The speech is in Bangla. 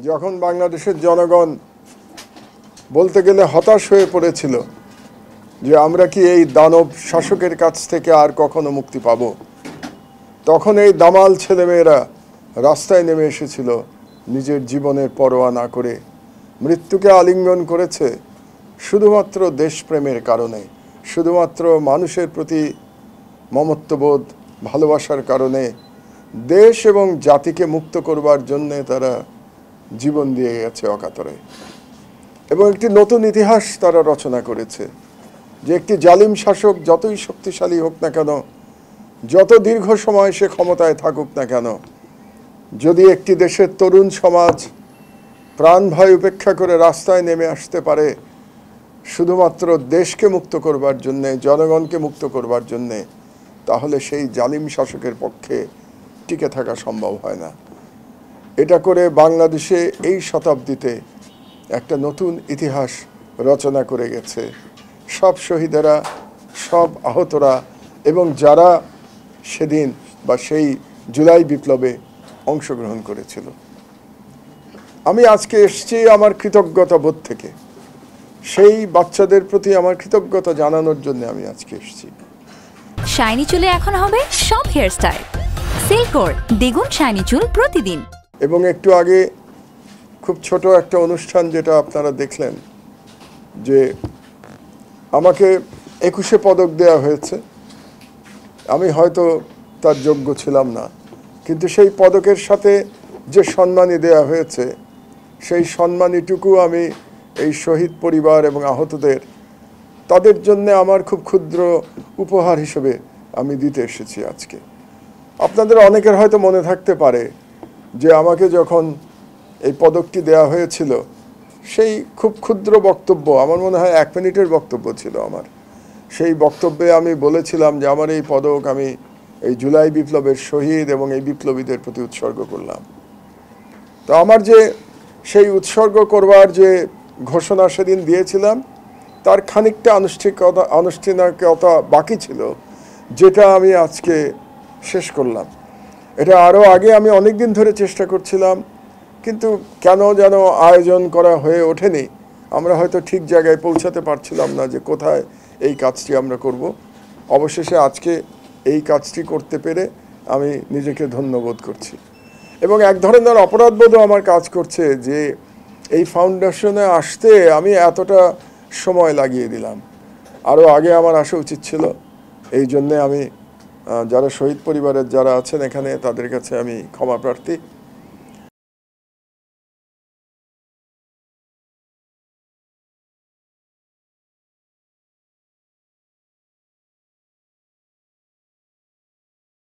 যখন বাংলাদেশের জনগণ বলতে গেলে হতাশ হয়ে পড়েছিল যে আমরা কি এই দানব শাসকের কাছ থেকে আর কখনো মুক্তি পাব, তখন এই দামাল ছেলেমেয়েরা রাস্তায় নেমে এসেছিল নিজের জীবনের পরোয়া না করে। মৃত্যুকে আলিঙ্গন করেছে শুধুমাত্র দেশপ্রেমের কারণে, শুধুমাত্র মানুষের প্রতি মমত্ববোধ ভালোবাসার কারণে। দেশ এবং জাতিকে মুক্ত করবার জন্যে তারা জীবন দিয়ে গেছে অকাতরে, এবং একটি নতুন ইতিহাস তারা রচনা করেছে যে একটি জালিম শাসক যতই শক্তিশালী হোক না কেন, যত দীর্ঘ সময় সে ক্ষমতায় থাকুক না কেন, যদি একটি দেশের তরুণ সমাজ প্রাণ ভয় উপেক্ষা করে রাস্তায় নেমে আসতে পারে শুধুমাত্র দেশকে মুক্ত করবার জন্যে, জনগণকে মুক্ত করবার জন্যে, তাহলে সেই জালিম শাসকের পক্ষে টিকে থাকা সম্ভব হয় না। এটা করে বাংলাদেশে এই শতাব্দীতে একটা নতুন ইতিহাস রচনা করে গেছে সব শহীদেরা, সব আহতরা এবং যারা সেদিন বা সেই জুলাই বিপ্লবে অংশগ্রহণ করেছিল। আমি আজকে এসেছি আমার কৃতজ্ঞতা বোধ থেকে, সেই বাচ্চাদের প্রতি আমার কৃতজ্ঞতা জানানোর জন্য আমি আজকে এসেছি। শাইনি চুলে এখন হবে সব হেয়ার স্টাইল। সিল্কোর দ্বিগুণ শাইনি চুল প্রতিদিন। এবং একটু আগে খুব ছোট একটা অনুষ্ঠান যেটা আপনারা দেখলেন, যে আমাকে 21শে পদক দেওয়া হয়েছে। আমি হয়তো তার যোগ্য ছিলাম না, কিন্তু সেই পদকের সাথে যে সম্মানী দেওয়া হয়েছে সেই সম্মানীটুকু আমি এই শহীদ পরিবার এবং আহতদের, তাদের জন্য আমার খুব ক্ষুদ্র উপহার হিসেবে আমি দিতে এসেছি আজকে। আপনাদের অনেকের হয়তো মনে থাকতে পারে যে আমাকে যখন এই পদকটি দেওয়া হয়েছিল, সেই খুব ক্ষুদ্র বক্তব্য, আমার মনে হয় 1 মিনিটের বক্তব্য ছিল আমার। সেই বক্তব্যে আমি বলেছিলাম যে আমার এই পদক আমি এই জুলাই বিপ্লবের শহীদ এবং এই বিপ্লবীদের প্রতি উৎসর্গ করলাম। তো আমার যে সেই উৎসর্গ করবার যে ঘোষণা সেদিন দিয়েছিলাম, তার খানিকটা আনুষ্ঠানিকতা বাকি ছিল, যেটা আমি আজকে শেষ করলাম। এটা আরও আগে আমি অনেক দিন ধরে চেষ্টা করছিলাম, কিন্তু কেন যেন আয়োজন করা হয়ে ওঠেনি। আমরা হয়তো ঠিক জায়গায় পৌঁছাতে পারছিলাম না যে কোথায় এই কাজটি আমরা করব। অবশেষে আজকে এই কাজটি করতে পেরে আমি নিজেকে ধন্যবোধ করছি, এবং এক ধরনের অপরাধবোধও আমার কাজ করছে যে এই ফাউন্ডেশনে আসতে আমি এতটা সময় লাগিয়ে দিলাম। আরও আগে আমার আসা উচিত ছিল। এই জন্যে আমি যারা শহীদ পরিবারের যারা আছেন এখানে, তাদের কাছে আমি ক্ষমা প্রার্থী।